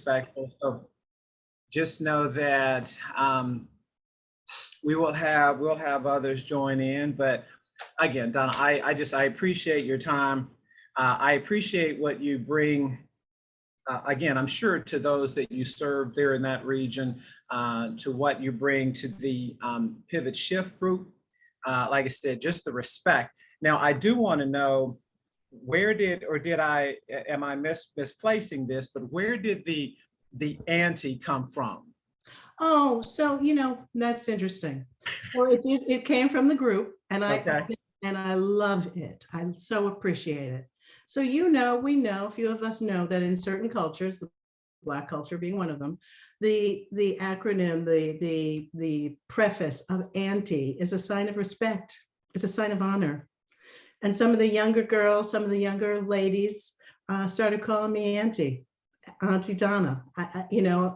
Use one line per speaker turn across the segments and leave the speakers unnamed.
respectful. So just know that we'll have others join in. But again, Donna, I appreciate your time. I appreciate what you bring. Again, I'm sure to those that you serve there in that region, to what you bring to the Pivot Shift group. Like I said, just the respect. Now, I do want to know, am I misplacing this, but where did the auntie come from?
Oh, so, that's interesting. So it came from the group, and I love it. I so appreciate it. So, we know, a few of us know that in certain cultures, the Black culture being one of them, the acronym, the preface of auntie is a sign of respect. It's a sign of honor. And some of the younger girls, some of the younger ladies started calling me Auntie Donna,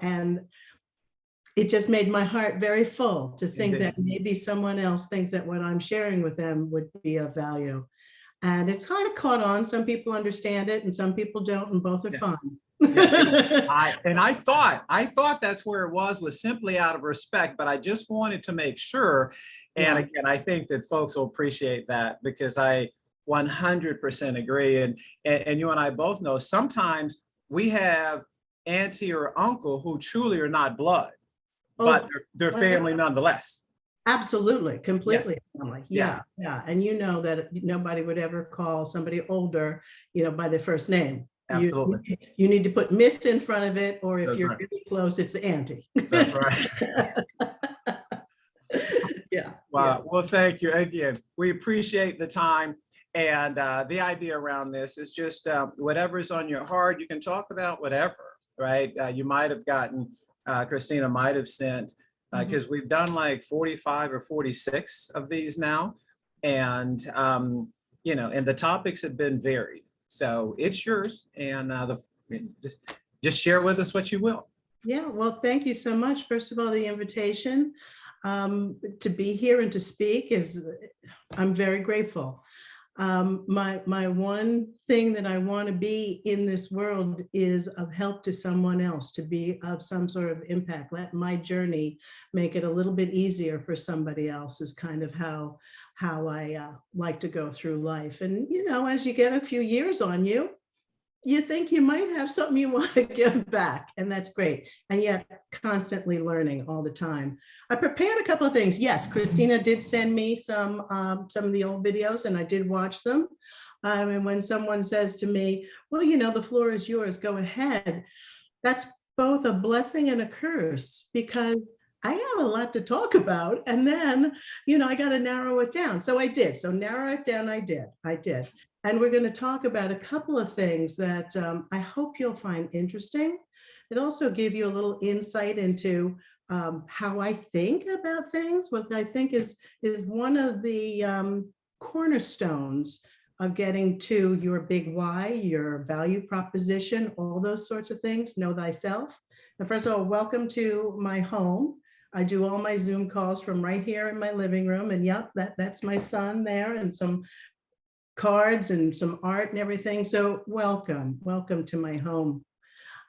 and it just made my heart very full to think that maybe someone else thinks that what I'm sharing with them would be of value. And it's kind of caught on. Some people understand it and some people don't, and both are fine.
I thought that's where it was simply out of respect, but I just wanted to make sure. And again, I think that folks will appreciate that, because I 100% agree. And you and I both know sometimes we have auntie or uncle who truly are not blood, but they're family nonetheless.
Absolutely, completely. Yes. Yeah. And that nobody would ever call somebody older, by their first name.
Absolutely.
You need to put Miss in front of it, or if you're really close, it's the auntie.
That's right.
Yeah.
Wow.
Yeah.
Well, thank you again. We appreciate the time. And the idea around this is just whatever's on your heart, you can talk about whatever, right? You might have gotten, Christina might have sent, because we've done like 45 or 46 of these now. And, and the topics have been varied. So it's yours. And just share with us what you will.
Yeah, well, thank you so much. First of all, the invitation to be here and to speak I'm very grateful. My one thing that I want to be in this world is of help to someone else, to be of some sort of impact. Let my journey make it a little bit easier for somebody else is kind of how I like to go through life. And, as you get a few years on you, you think you might have something you want to give back, and that's great. And yet constantly learning all the time. I prepared a couple of things. Yes, Christina did send me some of the old videos, and I did watch them. And when someone says to me, well, the floor is yours, go ahead. That's both a blessing and a curse, because I had a lot to talk about. And then, I got to narrow it down. So I did. So narrow it down, I did. And we're going to talk about a couple of things that I hope you'll find interesting. It also gave you a little insight into how I think about things, what I think is one of the cornerstones of getting to your big why, your value proposition, all those sorts of things. Know thyself. And first of all, welcome to my home. I do all my Zoom calls from right here in my living room. And yep, that's my son there, and some cards and some art and everything. So welcome to my home.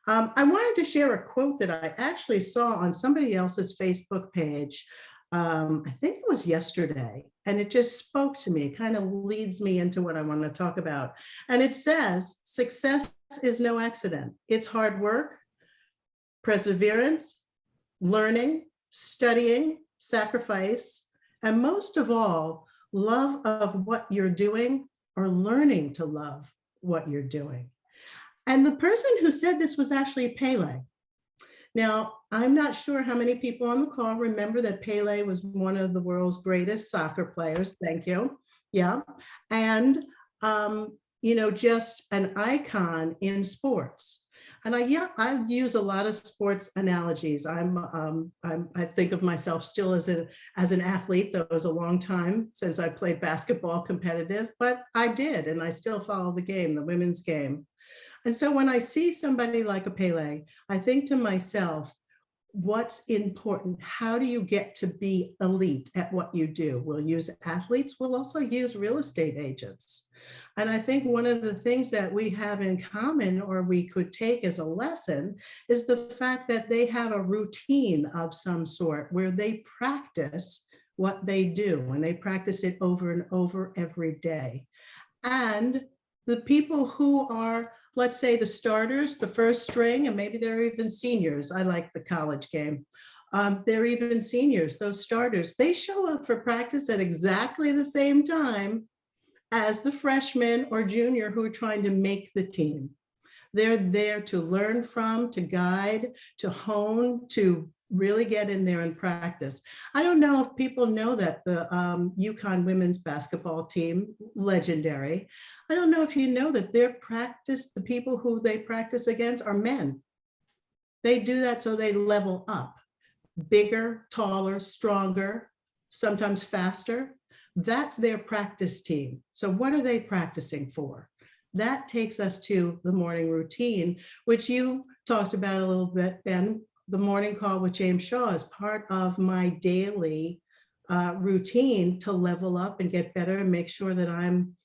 I wanted to share a quote that I actually saw on somebody else's Facebook page. I think it was yesterday, and it just spoke to me. It kind of leads me into what I want to talk about. And it says, success is no accident. It's hard work, perseverance, learning, studying, sacrifice, and most of all, love of what you're doing, or learning to love what you're doing. And the person who said this was actually Pele. Now, I'm not sure how many people on the call remember that Pele was one of the world's greatest soccer players. Thank you. Yeah. And, just an icon in sports. And I use a lot of sports analogies. I think of myself still as an athlete, though it was a long time since I played basketball competitive, but I did, and I still follow the game, the women's game. And so when I see somebody like a Pele, I think to myself, what's important. How do you get to be elite at what you do? We'll use athletes. We'll also use real estate agents. And I think one of the things that we have in common, or we could take as a lesson, is the fact that they have a routine of some sort where they practice what they do, and they practice it over and over every day. And the people who are, let's say, the starters, the first string, and maybe they're even seniors. I like the college game. They're even seniors, those starters. They show up for practice at exactly the same time as the freshman or junior who are trying to make the team. They're there to learn from, to guide, to hone, to really get in there and practice. I don't know if people know that the UConn women's basketball team, legendary. I don't know if you know that their practice, the people who they practice against are men. They do that so they level up. Bigger, taller, stronger, sometimes faster. That's their practice team. So what are they practicing for? That takes us to the morning routine, which you talked about a little bit, Ben. The morning call with James Shaw is part of my daily routine to level up and get better and make sure that I'm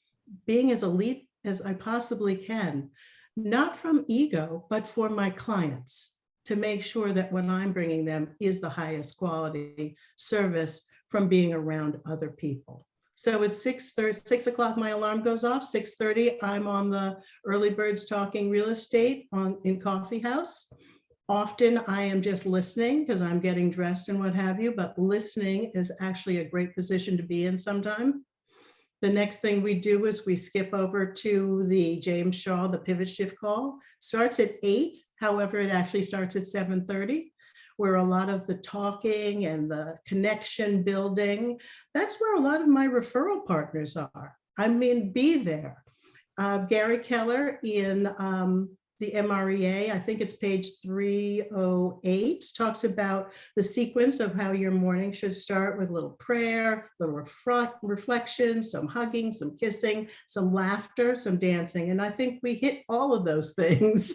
being as elite as I possibly can, not from ego, but for my clients, to make sure that what I'm bringing them is the highest quality service from being around other people. So it's 6 o'clock, my alarm goes off, 6:30, I'm on the Early Birds Talking Real Estate in Coffee House. Often I am just listening because I'm getting dressed and what have you, but listening is actually a great position to be in sometime. The next thing we do is we skip over to the James Shaw, the pivot shift call. Starts at 8, however, it actually starts at 7:30, where a lot of the talking and the connection building, that's where a lot of my referral partners are. I mean, be there. Gary Keller in the MREA, I think it's page 308, talks about the sequence of how your morning should start with a little prayer, little reflection, some hugging, some kissing, some laughter, some dancing. And I think we hit all of those things.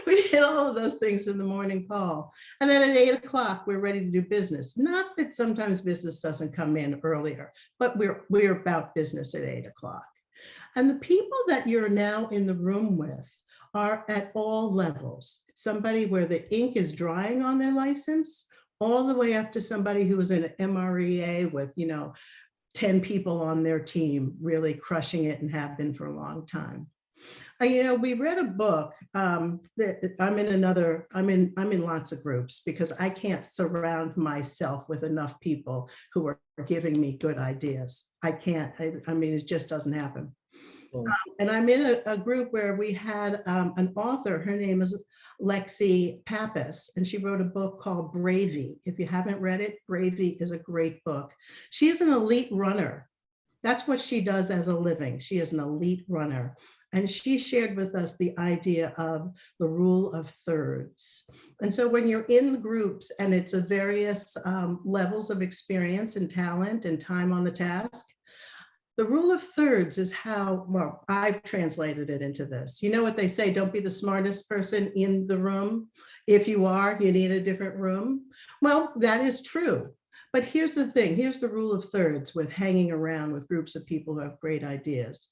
We hit all of those things in the morning call. And then at 8 o'clock, we're ready to do business. Not that sometimes business doesn't come in earlier, but we're about business at 8 o'clock. And the people that you're now in the room with are at all levels. Somebody where the ink is drying on their license, all the way up to somebody who is in an MREA with, 10 people on their team, really crushing it and have been for a long time. We read a book that I'm in lots of groups because I can't surround myself with enough people who are giving me good ideas. I can't, it just doesn't happen. And I'm in a group where we had an author, her name is Lexi Pappas, and she wrote a book called Bravey. If you haven't read it, Bravey is a great book. She is an elite runner. That's what she does as a living. She is an elite runner. And she shared with us the idea of the rule of thirds. And so when you're in groups and it's a various levels of experience and talent and time on the task, the rule of thirds is how, well, I've translated it into this. You know what they say, don't be the smartest person in the room. If you are, you need a different room. Well, that is true. But here's the thing, here's the rule of thirds with hanging around with groups of people who have great ideas.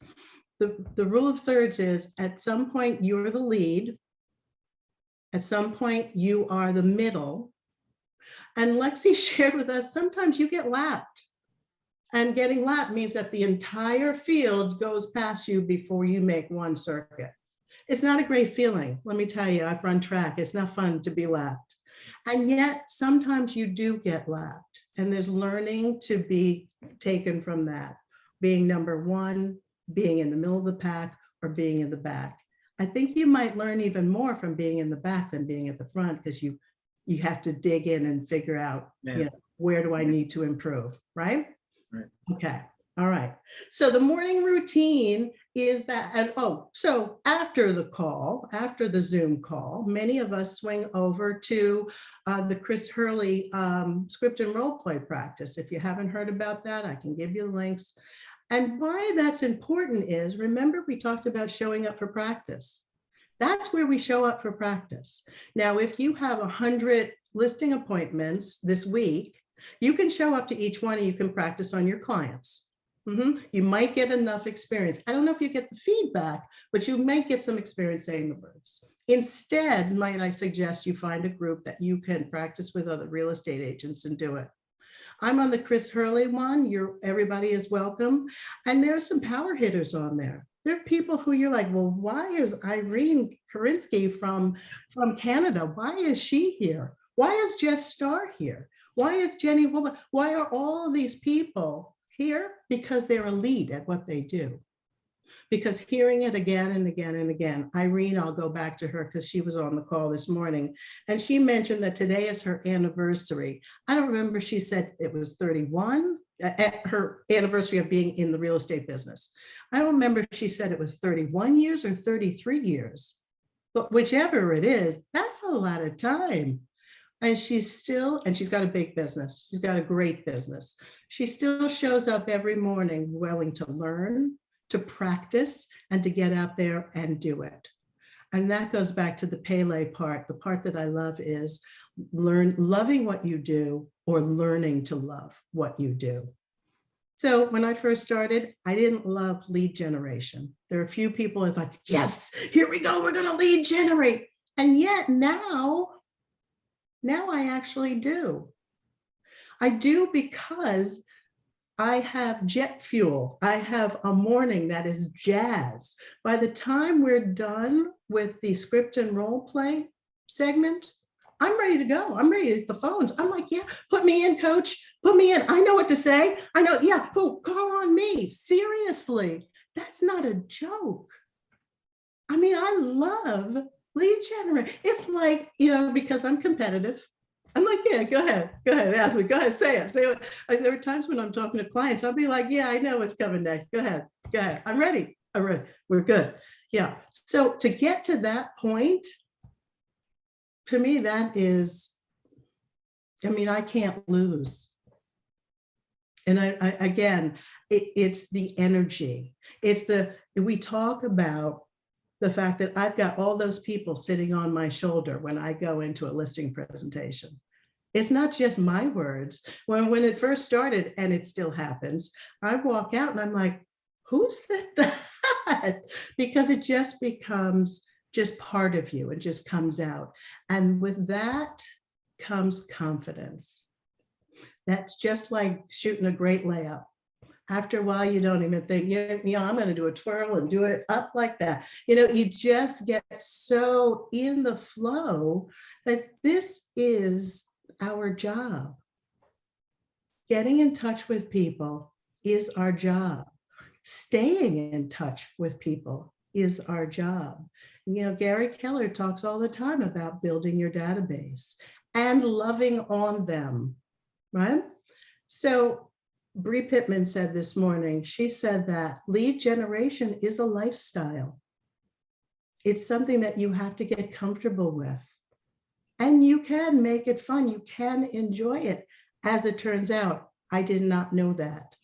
The rule of thirds is at some point you're the lead, at some point you are the middle. And Lexi shared with us, sometimes you get lapped. And getting lapped means that the entire field goes past you before you make one circuit. It's not a great feeling. Let me tell you, I've run track. It's not fun to be lapped. And yet sometimes you do get lapped. And there's learning to be taken from that. Being number one, being in the middle of the pack, or being in the back. I think you might learn even more from being in the back than being at the front, because you have to dig in and figure out, where do I need to improve, right?
Right.
Okay. All right. So the morning routine is that, and so after the call, after the Zoom call, many of us swing over to the Chris Hurley script and role play practice. If you haven't heard about that, I can give you links. And why that's important is, remember, we talked about showing up for practice. That's where we show up for practice. Now, if you have 100 listing appointments this week. You can show up to each one and you can practice on your clients. You might get enough experience. I don't know if you get the feedback, but you might get some experience saying the words. Instead, might I suggest you find a group that you can practice with other real estate agents and do it. I'm on the Chris Hurley one. Everybody is welcome. And there are some power hitters on there. There are people who you're like, well, why is Irene Karinsky from Canada? Why is she here? Why is Jess Starr here? Why is Jenny Wilbur? Why are all of these people here? Because they're elite at what they do. Because hearing it again and again and again, Irene, I'll go back to her because she was on the call this morning, and she mentioned that today is her anniversary. I don't remember, she said it was 31, at her anniversary of being in the real estate business. I don't remember if she said it was 31 years or 33 years, but whichever it is, that's a lot of time. And she's got a big business. She's got a great business. She still shows up every morning willing to learn, to practice, and to get out there and do it. And that goes back to the Pele part. The part that I love is loving what you do or learning to love what you do. So when I first started, I didn't love lead generation. There are a few people who's like, yes, here we go, we're gonna lead generate. And yet now I actually do. I do because I have jet fuel. I have a morning that is jazzed. By the time we're done with the script and role play segment, I'm ready to go. I'm ready to hit the phones. I'm like, yeah, put me in, coach. Put me in. I know what to say. I know, yeah, call on me. Seriously, that's not a joke. I mean, I love lead generate. It's like, because I'm competitive. I'm like, yeah, go ahead, ask me, go ahead, say it. There are times when I'm talking to clients, I'll be like, yeah, I know what's coming next. Go ahead. I'm ready. We're good. Yeah. So to get to that point, for me, that is, I can't lose. And it's the energy. We talk about the fact that I've got all those people sitting on my shoulder when I go into a listing presentation. It's not just my words. When it first started, and it still happens, I walk out and I'm like, who said that? Because it just becomes just part of you. It just comes out. And with that comes confidence. That's just like shooting a great layup. After a while, you don't even think, I'm going to do a twirl and do it up like that. You just get so in the flow that this is our job. Getting in touch with people is our job. Staying in touch with people is our job. Gary Keller talks all the time about building your database and loving on them, right? So Bree Pittman said this morning, she said that lead generation is a lifestyle. It's something that you have to get comfortable with. And you can make it fun. You can enjoy it. As it turns out, I did not know that.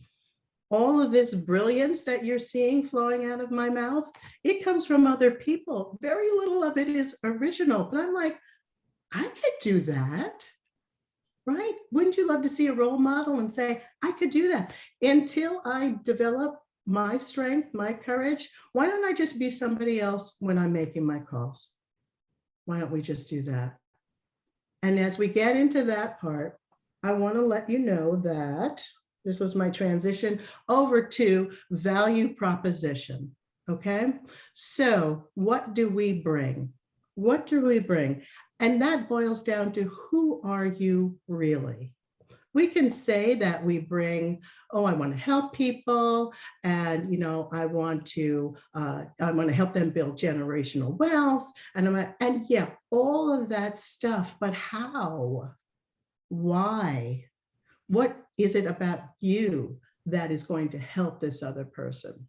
All of this brilliance that you're seeing flowing out of my mouth, it comes from other people. Very little of it is original, but I'm like, I could do that. Right? Wouldn't you love to see a role model and say, I could do that? Until I develop my strength, my courage, why don't I just be somebody else when I'm making my calls? Why don't we just do that? And as we get into that part, I want to let you know that this was my transition over to value proposition. Okay. So what do we bring? What do we bring? And that boils down to, who are you really? We can say that we bring, I want to help people, and I want to help them build generational wealth, and yeah, all of that stuff. But how? Why? What is it about you that is going to help this other person?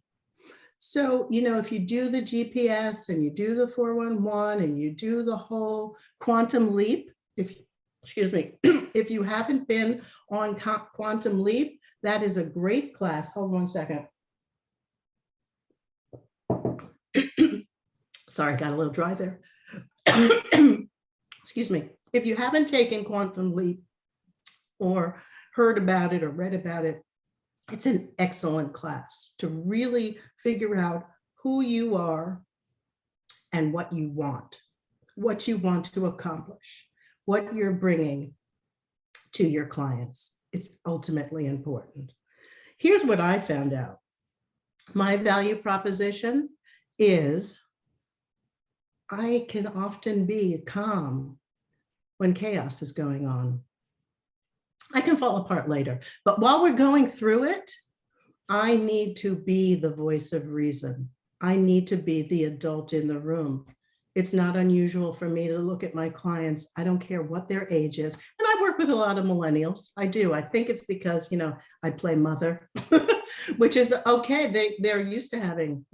So, if you do the GPS and you do the 411 and you do the whole quantum leap, if you haven't been on quantum leap, that is a great class. Hold on a second. Sorry, got a little dry there. Excuse me. if you haven't taken Quantum Leap or heard about it or read about it, it's an excellent class to really figure out who you are and what you want to accomplish, what you're bringing to your clients. It's ultimately important. Here's what I found out. My value proposition is I can often be calm when chaos is going on. I can fall apart later, but while we're going through it, I need to be the voice of reason. I need to be the adult in the room. It's not unusual for me to look at my clients. I don't care what their age is. And I work with a lot of millennials. I do. I think it's because, I play mother, which is okay. They're used to having,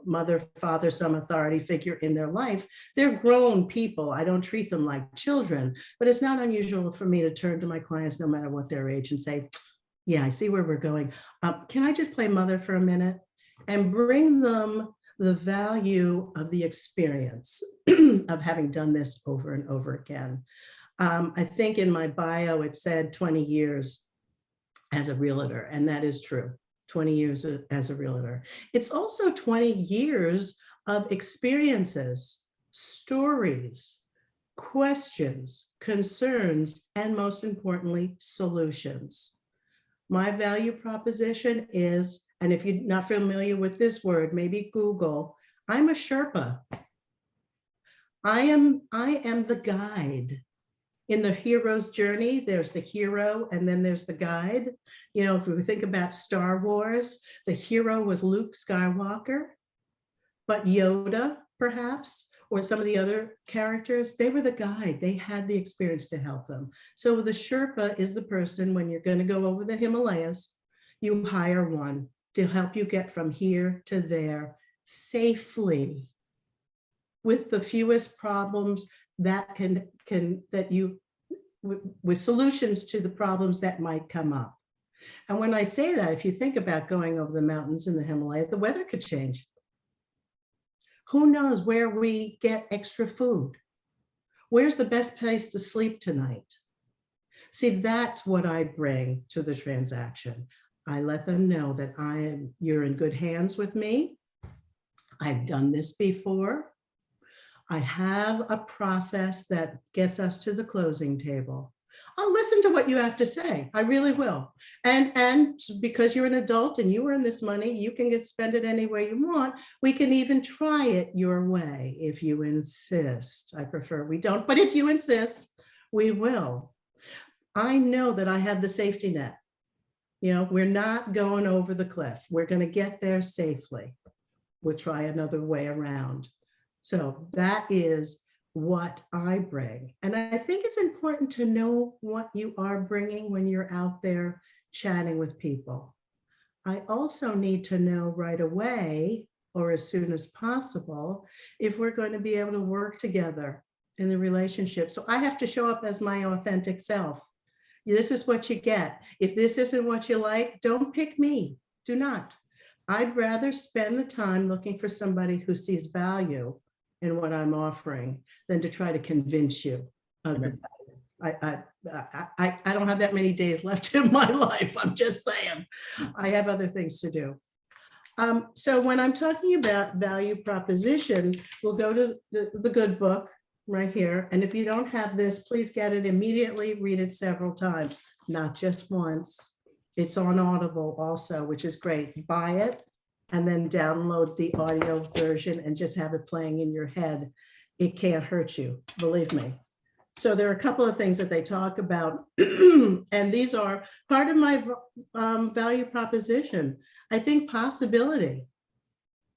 mother, father, some authority figure in their life. They're grown people. I don't treat them like children, but it's not unusual for me to turn to my clients, no matter what their age, and say, yeah, I see where we're going. Can I just play mother for a minute and bring them the value of the experience of having done this over and over again? I think in my bio, it said 20 years as a realtor, and that is true. 20 years as a realtor. It's also 20 years of experiences, stories, questions, concerns, and most importantly, solutions. My value proposition is, and if you're not familiar with this word, maybe Google, I'm a Sherpa. I am the guide. In the hero's journey, there's the hero and then there's the guide. If we think about Star Wars, the hero was Luke Skywalker, but Yoda, perhaps, or some of the other characters, they were the guide. They had the experience to help them. So the Sherpa is the person, when you're going to go over the Himalayas, you hire one to help you get from here to there safely with the fewest problems that with solutions to the problems that might come up. And when I say that, if you think about going over the mountains in the Himalaya, the weather could change. Who knows where we get extra food? Where's the best place to sleep tonight? See, that's what I bring to the transaction. I let them know that you're in good hands with me. I've done this before. I have a process that gets us to the closing table. I'll listen to what you have to say. I really will. And because you're an adult and you earn this money, you can spend it any way you want. We can even try it your way if you insist. I prefer we don't, but if you insist, we will. I know that I have the safety net. We're not going over the cliff. We're going to get there safely. We'll try another way around. So that is what I bring. And I think it's important to know what you are bringing when you're out there chatting with people. I also need to know right away, or as soon as possible, if we're going to be able to work together in the relationship. So I have to show up as my authentic self. This is what you get. If this isn't what you like, don't pick me. Do not. I'd rather spend the time looking for somebody who sees value in what I'm offering than to try to convince you of the value. I don't have that many days left in my life. I'm just saying, I have other things to do. So when I'm talking about value proposition, we'll go to the good book right here. And if you don't have this, please get it immediately, read it several times, not just once. It's on Audible also, which is great. Buy it and then download the audio version and just have it playing in your head. It can't hurt you, believe me. So there are a couple of things that they talk about, and these are part of my value proposition. I think possibility.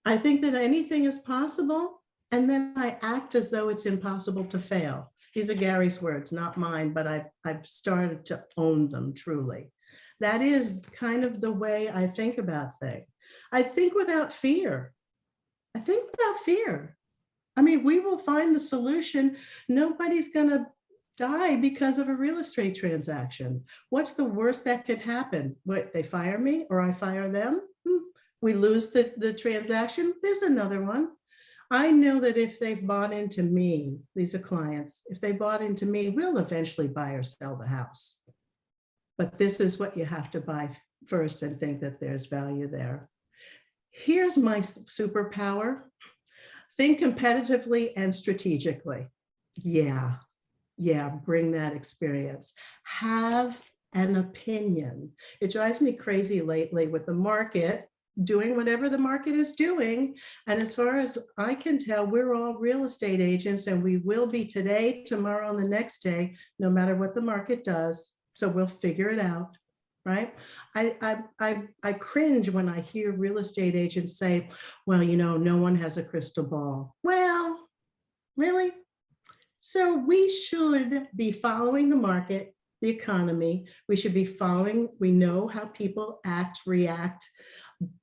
I think that anything is possible, and then I act as though it's impossible to fail. These are Gary's words, not mine, but I've started to own them truly. That is kind of the way I think about things. I think without fear. I mean, we will find the solution. Nobody's going to die because of a real estate transaction. What's the worst that could happen? What, they fire me or I fire them? We lose the transaction. There's another one. I know that if they've bought into me, these are clients, if they bought into me, we'll eventually buy or sell the house. But this is what you have to buy first and think that there's value there. Here's my superpower. Think competitively and strategically. Yeah, bring that experience. Have an opinion. It drives me crazy lately with the market doing whatever the market is doing. And as far as I can tell, we're all real estate agents, and we will be today, tomorrow, and the next day, no matter what the market does. So we'll figure it out, right? I cringe when I hear real estate agents say, well, no one has a crystal ball. Well, really? So we should be following the market, the economy. We should be following, we know how people act, react.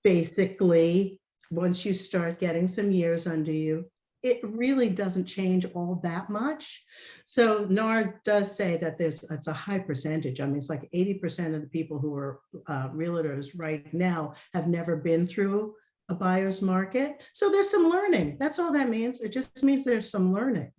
Basically, once you start getting some years under you, it really doesn't change all that much. So NAR does say that it's a high percentage. I mean, it's like 80% of the people who are realtors right now have never been through a buyer's market. So there's some learning. That's all that means. It just means there's some learning.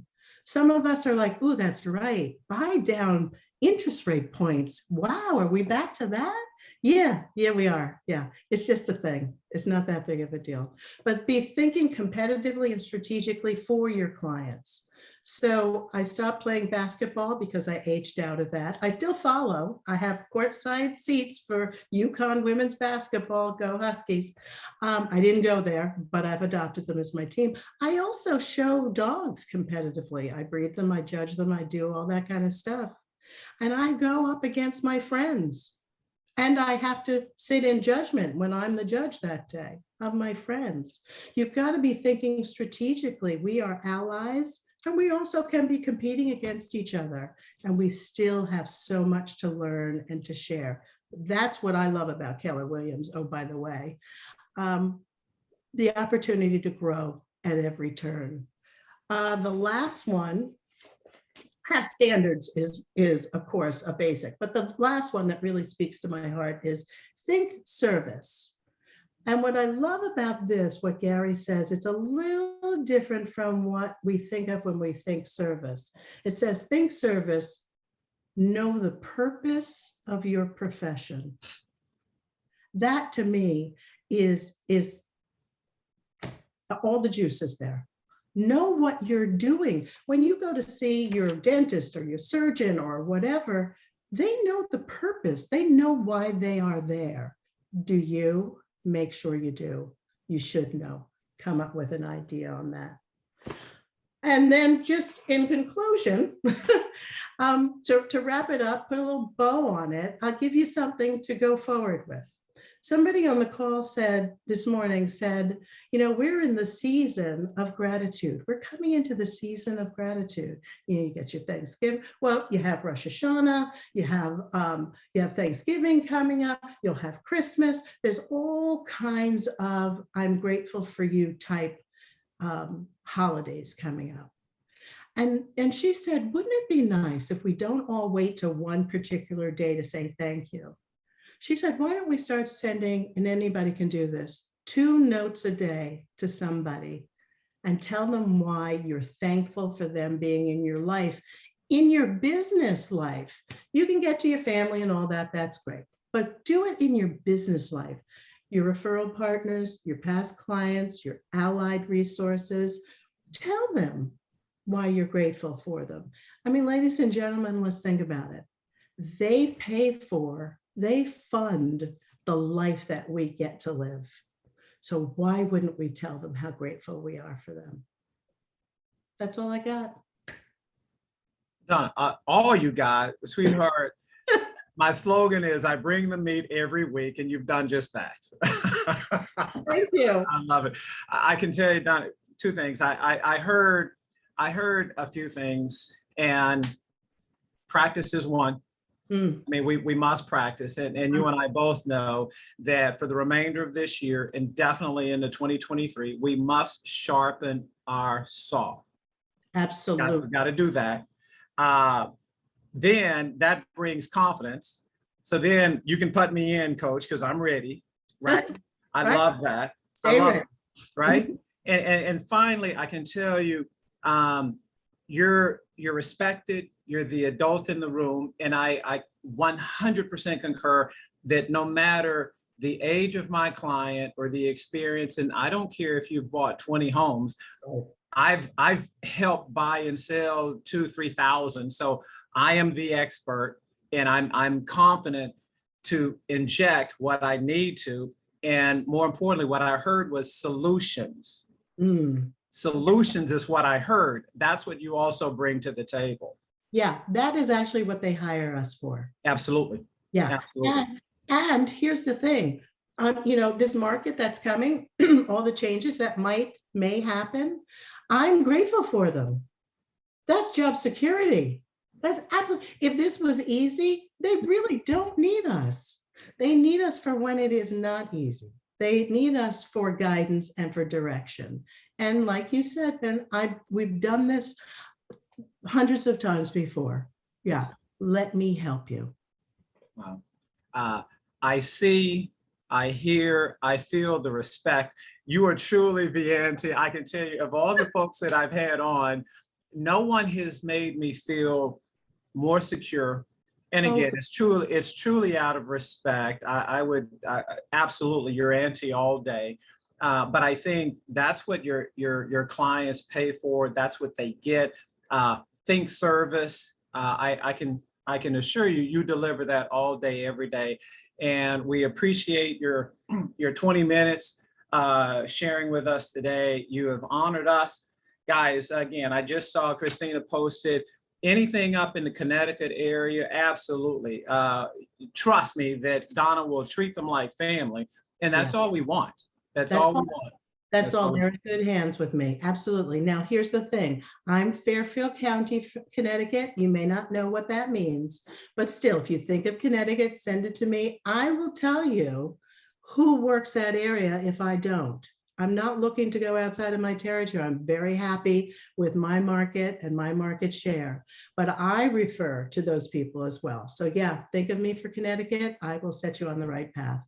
Some of us are like, oh, that's right. Buy down interest rate points. Wow, are we back to that? Yeah, we are. Yeah, it's just a thing. It's not that big of a deal. But be thinking competitively and strategically for your clients. So I stopped playing basketball because I aged out of that. I still follow. I have courtside seats for UConn women's basketball. Go Huskies. I didn't go there, but I've adopted them as my team. I also show dogs competitively. I breed them, I judge them, I do all that kind of stuff. And I go up against my friends. And I have to sit in judgment when I'm the judge that day of my friends. You've got to be thinking strategically. We are allies, and we also can be competing against each other. And we still have so much to learn and to share. That's what I love about Keller Williams. Oh, by the way, the opportunity to grow at every turn. The last one, have standards is of course a basic, but the last one that really speaks to my heart is think service. And what I love about this, what Gary says, it's a little different from what we think of when we think service. It says think service, know the purpose of your profession. That to me is all the juices there. Know what you're doing. When you go to see your dentist or your surgeon or whatever, they know the purpose. They know why they are there. Do you? Make sure you do. You should know. Come up with an idea on that. And then just in conclusion, to wrap it up, put a little bow on it, I'll give you something to go forward with. Somebody on the call this morning said, we're in the season of gratitude. We're coming into the season of gratitude. You get your Thanksgiving. Well, you have Rosh Hashanah, you have Thanksgiving coming up, you'll have Christmas. There's all kinds of I'm grateful for you type holidays coming up. And she said, wouldn't it be nice if we don't all wait till one particular day to say thank you? She said, why don't we start sending, and anybody can do this, 2 notes a day to somebody and tell them why you're thankful for them being in your life, in your business life. You can get to your family and all that, that's great, but do it in your business life. Your referral partners, your past clients, your allied resources, tell them why you're grateful for them. I mean, ladies and gentlemen, let's think about it. They fund the life that we get to live. So why wouldn't we tell them how grateful we are for them? That's all I got.
Donna, all you got, sweetheart. My slogan is I bring the meat every week, and you've done just that.
Thank you.
I love it. I can tell you, Donna, 2 things. I heard a few things, and practice is one. I mean, we must practice, and you and I both know that for the remainder of this year and definitely into 2023, we must sharpen our saw.
Absolutely.
Got to do that. Then that brings confidence. So then you can put me in, coach, because I'm ready, right? I love that.
Stay ready.
Right? And finally, I can tell you, you're respected. You're the adult in the room, and I 100% concur that no matter the age of my client or the experience, and I don't care if you've bought 20 homes, I've helped buy and sell 2,000-3,000. So I am the expert, and I'm confident to inject what I need to. And more importantly, what I heard was solutions. Solutions is what I heard. That's what you also bring to the table.
Yeah, that is actually what they hire us for.
Absolutely.
Yeah.
Absolutely.
And here's the thing, this market that's coming, all the changes that may happen, I'm grateful for them. That's job security. That's absolutely, if this was easy, they really don't need us. They need us for when it is not easy. They need us for guidance and for direction. And like you said, Ben, we've done this hundreds of times before. Yeah, let me help you.
Wow. I see, I hear, I feel the respect. You are truly the auntie. I can tell you, of all the folks that I've had on, no one has made me feel more secure. And again, it's truly out of respect. I would absolutely your auntie all day. But I think that's what your clients pay for. That's what they get. Think service. I can assure you, you deliver that all day, every day. And we appreciate your 20 minutes sharing with us today. You have honored us. Guys, again, I just saw Christina posted anything up in the Connecticut area. Absolutely. Trust me that Donna will treat them like family. And that's all we want. That's all we want.
That's all. They're in good hands with me. Absolutely. Now, here's the thing. I'm Fairfield County, Connecticut. You may not know what that means, but still, if you think of Connecticut, send it to me. I will tell you who works that area if I don't. I'm not looking to go outside of my territory. I'm very happy with my market and my market share, but I refer to those people as well. So yeah, think of me for Connecticut. I will set you on the right path.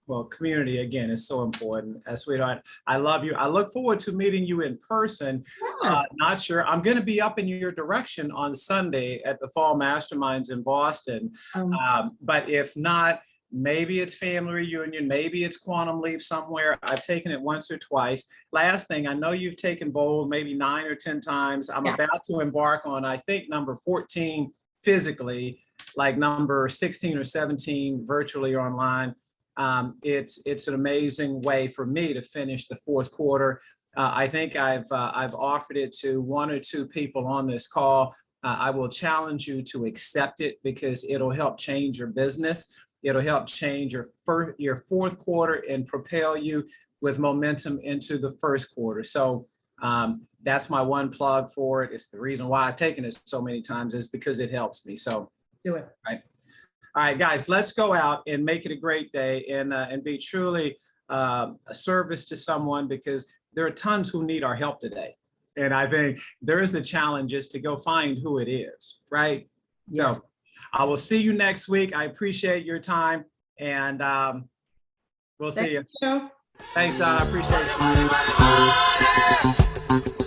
Well, community, again, is so important. Sweetheart, I love you. I look forward to meeting you in person.
Yes.
Not sure. I'm going to be up in your direction on Sunday at the Fall Masterminds in Boston. But if not, maybe it's family reunion, maybe it's Quantum Leap somewhere. I've taken it once or twice. Last thing, I know you've taken Bold maybe 9 or 10 times. I'm about to embark on, I think, number 14 physically, like number 16 or 17 virtually or online. It's an amazing way for me to finish the fourth quarter. I think I've offered it to 1 or 2 people on this call. I will challenge you to accept it because it'll help change your business. It'll help change your fourth quarter and propel you with momentum into the first quarter. So that's my one plug for it. It's the reason why I've taken it so many times is because it helps me. So
do it.
Right. All right, guys, let's go out and make it a great day and be truly a service to someone because there are tons who need our help today. And I think there is the challenge is to go find who it is, right? Yeah. So I will see you next week. I appreciate your time and we'll see you. Thanks, Don. I appreciate you.